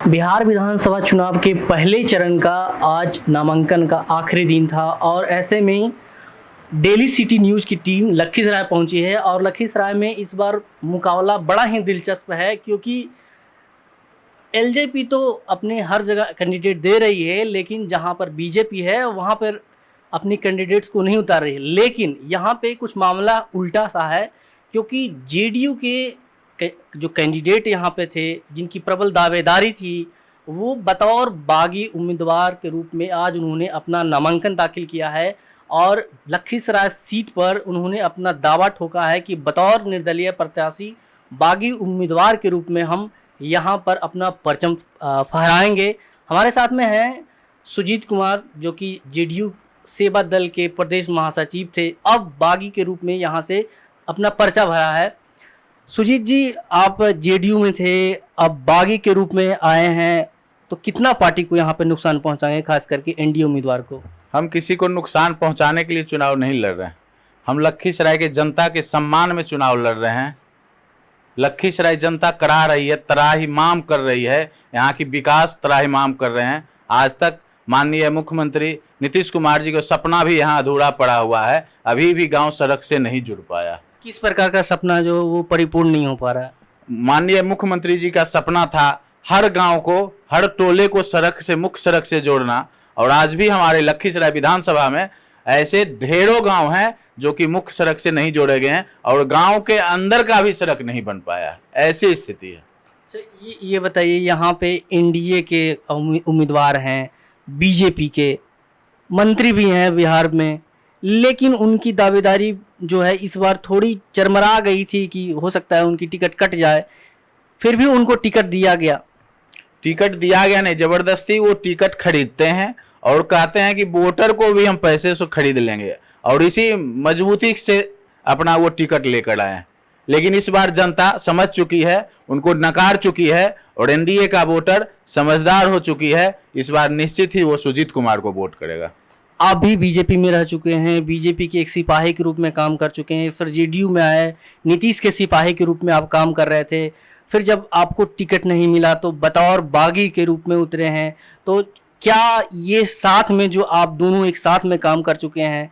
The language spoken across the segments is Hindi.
बिहार विधानसभा चुनाव के पहले चरण का आज नामांकन का आखिरी दिन था और ऐसे में डेली सिटी न्यूज़ की टीम लखीसराय पहुंची है और लखीसराय में इस बार मुकाबला बड़ा ही दिलचस्प है क्योंकि एलजेपी तो अपने हर जगह कैंडिडेट दे रही है, लेकिन जहां पर बीजेपी है वहां पर अपनी कैंडिडेट्स को नहीं उतार रही है। लेकिन यहां पे कुछ मामला उल्टा सा है क्योंकि जेडीयू के जो कैंडिडेट यहाँ पे थे, जिनकी प्रबल दावेदारी थी, वो बतौर बागी उम्मीदवार के रूप में आज उन्होंने अपना नामांकन दाखिल किया है और लखीसराय सीट पर उन्होंने अपना दावा ठोका है कि बतौर निर्दलीय प्रत्याशी बागी उम्मीदवार के रूप में हम यहाँ पर अपना परचम फहराएंगे। हमारे साथ में हैं सुजीत कुमार, जो कि जेडीयू सेवा दल के प्रदेश महासचिव थे, अब बागी के रूप में यहाँ से अपना पर्चा भरा है। सुजीत जी, आप जेडीयू में थे, अब बागी के रूप में आए हैं, तो कितना पार्टी को यहाँ पे नुकसान पहुँचाएंगे, खास करके एनडीए उम्मीदवार को? हम किसी को नुकसान पहुंचाने के लिए चुनाव नहीं लड़ रहे हैं। हम लखीसराय के जनता के सम्मान में चुनाव लड़ रहे हैं। लखीसराय जनता करा रही है, त्राहिमाम कर रही है, यहाँ की विकास त्राहिमाम कर रहे हैं। आज तक माननीय मुख्यमंत्री नीतीश कुमार जी का सपना भी यहाँ अधूरा पड़ा हुआ है, अभी भी गांव सड़क से नहीं जुड़ पाया। किस प्रकार का सपना जो वो परिपूर्ण नहीं हो पा रहा है? माननीय मुख्यमंत्री जी का सपना था हर गांव को, हर टोले को सड़क से, मुख्य सड़क से जोड़ना, और आज भी हमारे लखीसराय विधानसभा में ऐसे ढेरों गांव हैं जो कि मुख्य सड़क से नहीं जोड़े गए हैं और गांव के अंदर का भी सड़क नहीं बन पाया। ऐसी स्थिति है। ये बताइए, यहाँ पे एनडीए के उम्मीदवार हैं, बीजेपी के मंत्री भी हैं बिहार में, लेकिन उनकी दावेदारी जो है इस बार थोड़ी चरमरा गई थी कि हो सकता है उनकी टिकट कट जाए, फिर भी उनको टिकट दिया गया। टिकट दिया गया नहीं, जबरदस्ती वो टिकट खरीदते हैं और कहते हैं कि वोटर को भी हम पैसे से खरीद लेंगे, और इसी मजबूती से अपना वो टिकट लेकर आए हैं। लेकिन इस बार जनता समझ चुकी है, उनको नकार चुकी है, और एनडीए का वोटर समझदार हो चुकी है। इस बार निश्चित ही वो सुजीत कुमार को वोट करेगा। आप भी बीजेपी में रह चुके हैं, बीजेपी के एक सिपाही के रूप में काम कर चुके हैं, फिर जेडीयू में आए, नीतीश के सिपाही के रूप में आप काम कर रहे थे, फिर जब आपको टिकट नहीं मिला तो बतौर बागी के रूप में उतरे हैं। तो क्या ये साथ में जो आप दोनों एक साथ में काम कर चुके हैं,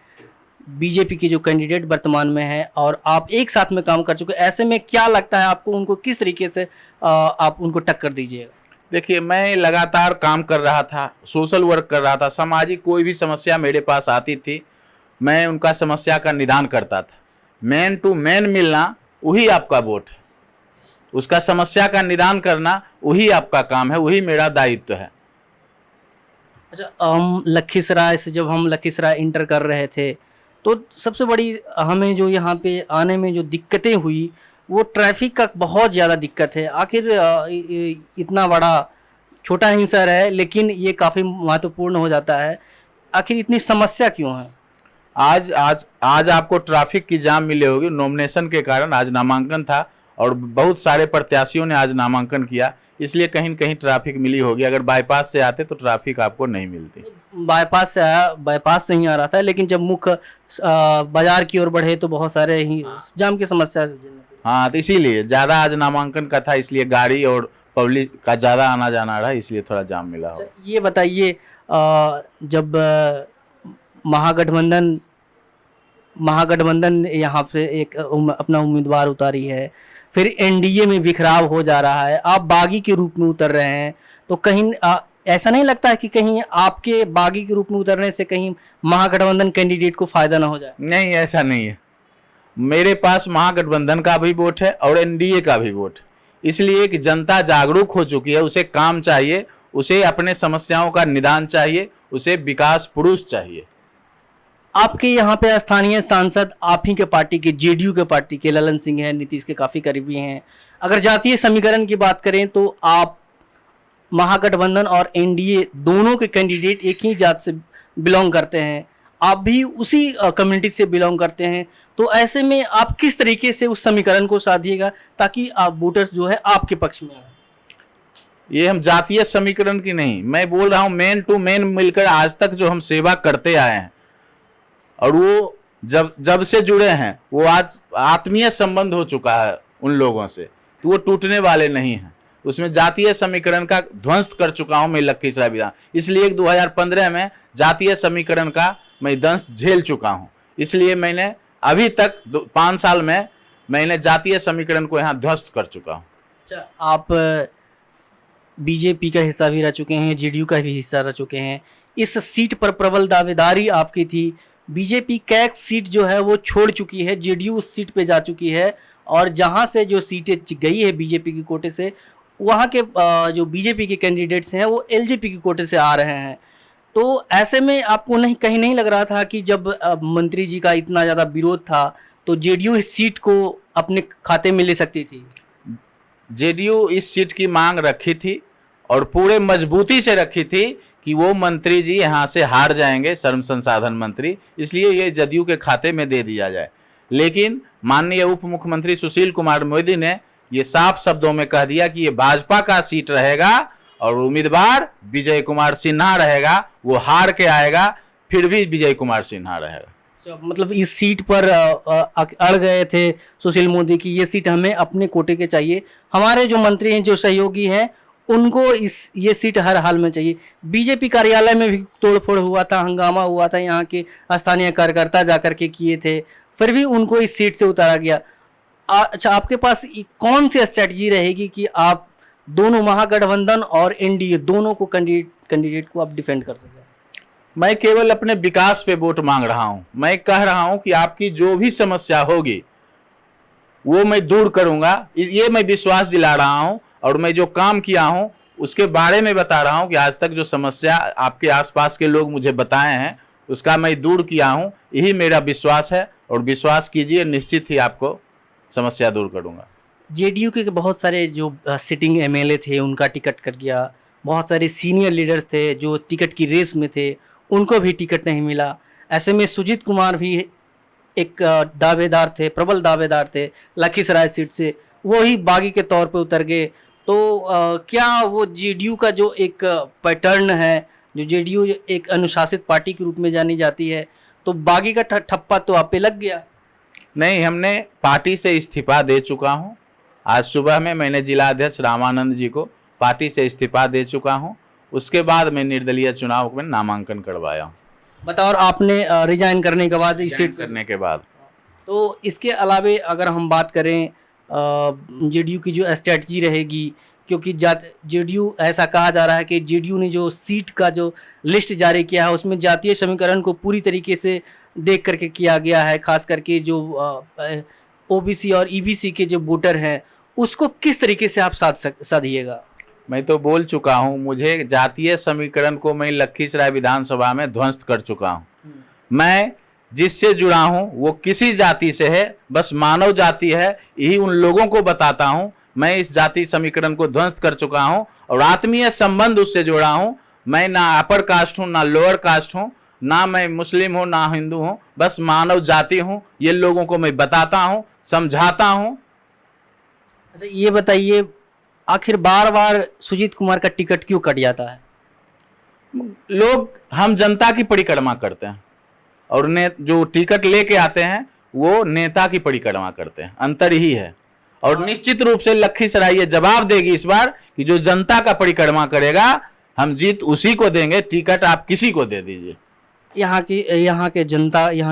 बीजेपी के जो कैंडिडेट वर्तमान में हैं और आप एक साथ में काम कर चुके हैं, ऐसे में क्या लगता है आपको उनको किस तरीके से आप उनको टक्कर दीजिएगा? देखिए, मैं लगातार काम कर रहा था, सोशल वर्क कर रहा था, सामाजिक कोई भी समस्या मेरे पास आती थी, मैं उनका समस्या का निदान करता था। मैन टू मैन मिलना वही आपका वोट है, उसका समस्या का निदान करना वही आपका काम है, वही मेरा दायित्व है। अच्छा, हम लखीसराय से, जब हम लखीसराय इंटर कर रहे थे तो सबसे बड़ी हमें जो यहाँ पे आने में जो दिक्कतें हुई वो ट्रैफिक का बहुत ज़्यादा दिक्कत है। आखिर इतना बड़ा, छोटा ही शहर है लेकिन ये काफ़ी महत्वपूर्ण हो जाता है, आखिर इतनी समस्या क्यों है? आज आज आज आपको ट्रैफिक की जाम मिली होगी नॉमिनेशन के कारण। आज नामांकन था और बहुत सारे प्रत्याशियों ने आज नामांकन किया, इसलिए कहीं न कहीं ट्रैफिक मिली होगी। अगर बाईपास से आते तो ट्रैफिक आपको नहीं मिलती। बाईपास से ही आ रहा था, लेकिन जब मुख्य बाजार की ओर बढ़े तो बहुत सारे ही जाम की समस्या। हाँ, तो इसीलिए ज़्यादा आज नामांकन का था, इसलिए गाड़ी और पब्लिक का ज़्यादा आना जाना रहा, इसलिए थोड़ा जाम मिला हो। ये बताइए, जब महागठबंधन यहाँ पे एक अपना उम्मीदवार उतारी है, फिर एनडीए में बिखराव हो जा रहा है, आप बागी के रूप में उतर रहे हैं, तो कहीं ऐसा नहीं लगता है कि कहीं आपके बागी के रूप में उतरने से कहीं महागठबंधन कैंडिडेट को फायदा ना हो जाए? नहीं, ऐसा नहीं है। मेरे पास महागठबंधन का भी वोट है और एनडीए का भी वोट, इसलिए कि जनता जागरूक हो चुकी है, उसे काम चाहिए, उसे अपने समस्याओं का निदान चाहिए, उसे विकास पुरुष चाहिए। आपके यहाँ पे स्थानीय सांसद आप ही के पार्टी के, जेडीयू के पार्टी के ललन सिंह हैं, नीतीश के काफ़ी करीबी हैं। अगर जातीय समीकरण की बात करें तो आप महागठबंधन और एनडीए दोनों के कैंडिडेट एक ही जात से बिलोंग करते हैं, आप भी उसी कम्युनिटी से बिलोंग करते हैं, तो ऐसे में आप किस तरीके से उस समीकरण को साधिएगा ताकि आप वोटर्स जो है आपके पक्ष में आए? ये हम जातीय समीकरण की नहीं, मैं बोल रहा हूँ मेन टू मेन मिलकर आज तक जो हम सेवा करते आए हैं और वो जब से जुड़े हैं, वो आज आत्मीय संबंध हो चुका है उन लोगों से, तो वो टूटने वाले नहीं हैं। उसमें जातीय समीकरण का ध्वंस कर चुका हूं मैं लखीसराय विधान, इसलिए 2015 में जातीय समीकरण का मैं दंश झेल चुका हूं। इसलिए मैंने अभी तक 5 साल में मैंने जातीय समीकरण को यहाँ ध्वस्त कर चुका हूँ। अच्छा, आप बीजेपी का हिस्सा भी रह चुके हैं, जेडीयू का भी हिस्सा रह चुके हैं। इस सीट पर प्रबल दावेदारी आपकी थी। बीजेपी कैग सीट जो है वो छोड़ चुकी है, जेडीयू उस सीट पे जा चुकी है, और जहां से जो सीटें गई है बीजेपी के कोटे से, वहां के जो बीजेपी के कैंडिडेट्स हैं वो एलजेपी के कोटे से आ रहे हैं। तो ऐसे में आपको नहीं कहीं नहीं लग रहा था कि जब मंत्री जी का इतना ज़्यादा विरोध था तो जेडीयू इस सीट को अपने खाते में ले सकती थी? जेडीयू इस सीट की मांग रखी थी और पूरे मजबूती से रखी थी कि वो मंत्री जी यहाँ से हार जाएंगे, श्रम संसाधन मंत्री, इसलिए ये जदयू के खाते में दे दिया जाए। लेकिन माननीय उप मुख्यमंत्री सुशील कुमार मोदी ने ये साफ शब्दों में कह दिया कि ये भाजपा का सीट रहेगा और उम्मीदवार विजय कुमार सिन्हा रहेगा, वो हार के आएगा फिर भी विजय कुमार सिन्हा रहेगा। मतलब इस सीट पर अड़ गए थे सुशील मोदी की, ये सीट हमें अपने कोटे के चाहिए, हमारे जो मंत्री हैं, जो सहयोगी हैं, उनको ये सीट हर हाल में चाहिए। बीजेपी कार्यालय में भी तोड़फोड़ हुआ था, हंगामा हुआ था, यहाँ के स्थानीय कार्यकर्ता जाकर के किए थे, फिर भी उनको इस सीट से उतारा गया। अच्छा, आपके पास कौन सी स्ट्रेटजी रहेगी कि आप दोनों महागठबंधन और एनडीए दोनों को कैंडिडेट को आप डिफेंड कर सकें? मैं केवल अपने विकास पे वोट मांग रहा हूं। मैं कह रहा हूं कि आपकी जो भी समस्या होगी वो मैं दूर करूंगा, ये मैं विश्वास दिला रहा हूं। और मैं जो काम किया हूं उसके बारे में बता रहा हूं कि आज तक जो समस्या आपके आसपास के लोग मुझे बताए हैं उसका मैं दूर किया हूं, यही मेरा विश्वास है। और विश्वास कीजिए, निश्चित ही आपको समस्या दूर करूंगा। जेडीयू के बहुत सारे जो सिटिंग एमएलए थे उनका टिकट कट गया, बहुत सारे सीनियर लीडर्स थे जो टिकट की रेस में थे, उनको भी टिकट नहीं मिला। ऐसे में सुजीत कुमार भी एक दावेदार थे, प्रबल दावेदार थे लखीसराय सीट से, वो ही बागी के तौर पे उतर गए। तो क्या वो जेडीयू का जो एक पैटर्न है, जो जेडीयू एक अनुशासित पार्टी के रूप में जानी जाती है, तो बागी का ठप्पा तो आप पे लग गया? नहीं, हमने पार्टी से इस्तीफा दे चुका हूं। आज सुबह में मैंने जिला अध्यक्ष रामानंद जी को पार्टी से इस्तीफा दे चुका हूं। उसके बाद मैं निर्दलीय चुनाव में नामांकन करवाया हूं। बताओ, आपने रिजाइन करने के बाद, इस सीट करने के बाद, तो इसके अलावे अगर हम बात करें जेडीयू की जो स्ट्रेटजी रहेगी, क्योंकि जेडीयू, ऐसा कहा जा रहा है कि जेडीयू ने जो सीट का जो लिस्ट जारी किया है उसमें जातीय समीकरण को पूरी तरीके से देख करके किया गया है, खास करके जो ओबीसी और ईबीसी के जो वोटर हैं उसको किस तरीके से आप साधिएगा? मैं तो बोल चुका हूं, मुझे जातीय समीकरण को मैं लखीसराय विधानसभा में ध्वस्त कर चुका हूं। मैं जिससे जुड़ा हूं वो किसी जाति से है, बस मानव जाति है, यही उन लोगों को बताता हूं। मैं इस जाति समीकरण को ध्वस्त कर चुका हूं और आत्मीय संबंध उससे जोड़ा हूं। मैं ना अपर कास्ट हूं, ना लोअर कास्ट हूं, ना मैं मुस्लिम हूं, ना हिंदू हूं, बस मानव जाति हूं। ये लोगों को मैं बताता हूं, समझाता हूं। अच्छा, ये बताइए, आखिर बार बार सुजीत कुमार का टिकट क्यों कट जाता है? हम जनता की परिक्रमा करते हैं और जो टिकट लेके आते हैं वो नेता की परिक्रमा करते हैं, अंतर ही है। और निश्चित रूप से लखीसराय ये जवाब देगी इस बार कि जो जनता का परिक्रमा करेगा हम जीत उसी को देंगे, टिकट आप किसी को दे दीजिए। यहाँ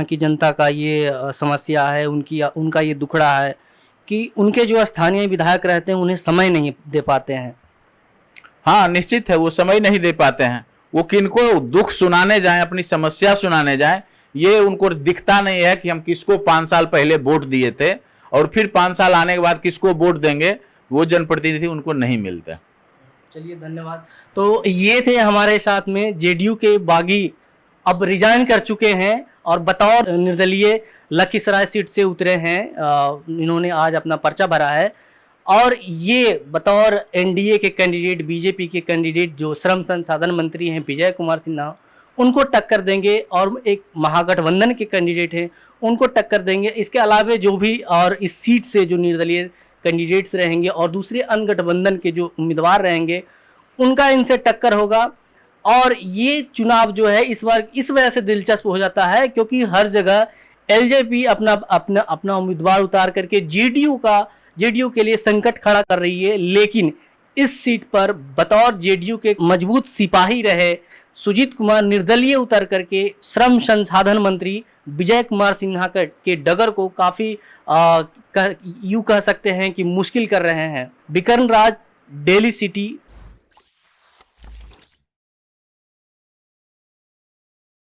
की जनता का ये समस्या है, उनका ये दुखड़ा है कि उनके जो स्थानीय विधायक रहते हैं उन्हें समय नहीं दे पाते हैं। हाँ, निश्चित है, वो समय नहीं दे पाते हैं। वो किनको दुख सुनाने जाएं, अपनी समस्या सुनाने जाएं, ये उनको दिखता नहीं है कि हम किसको 5 साल पहले वोट दिए थे और फिर 5 साल आने के बाद किसको वोट देंगे, वो जनप्रतिनिधि उनको नहीं मिलते। चलिए, धन्यवाद। तो ये थे हमारे साथ में जेडीयू के बागी, अब रिजाइन कर चुके हैं और बतौर निर्दलीय लखीसराय सीट से उतरे हैं। इन्होंने आज अपना पर्चा भरा है और ये बतौर एनडीए के कैंडिडेट, बीजेपी के कैंडिडेट जो श्रम संसाधन मंत्री हैं विजय कुमार सिन्हा, उनको टक्कर देंगे, और एक महागठबंधन के कैंडिडेट हैं उनको टक्कर देंगे। इसके अलावे जो भी और इस सीट से जो निर्दलीय कैंडिडेट्स रहेंगे और दूसरे अन्य गठबंधन के जो उम्मीदवार रहेंगे उनका इनसे टक्कर होगा। और ये चुनाव जो है इस बार इस वजह से दिलचस्प हो जाता है क्योंकि हर जगह एलजेपी अपना उम्मीदवार उतार करके जेडीयू के लिए संकट खड़ा कर रही है, लेकिन इस सीट पर बतौर जेडीयू के मजबूत सिपाही रहे सुजीत कुमार निर्दलीय उतर करके श्रम संसाधन मंत्री विजय कुमार सिन्हा के डगर को काफी यूं कह सकते हैं कि मुश्किल कर रहे हैं। बिकर्न राज, डेली सिटी।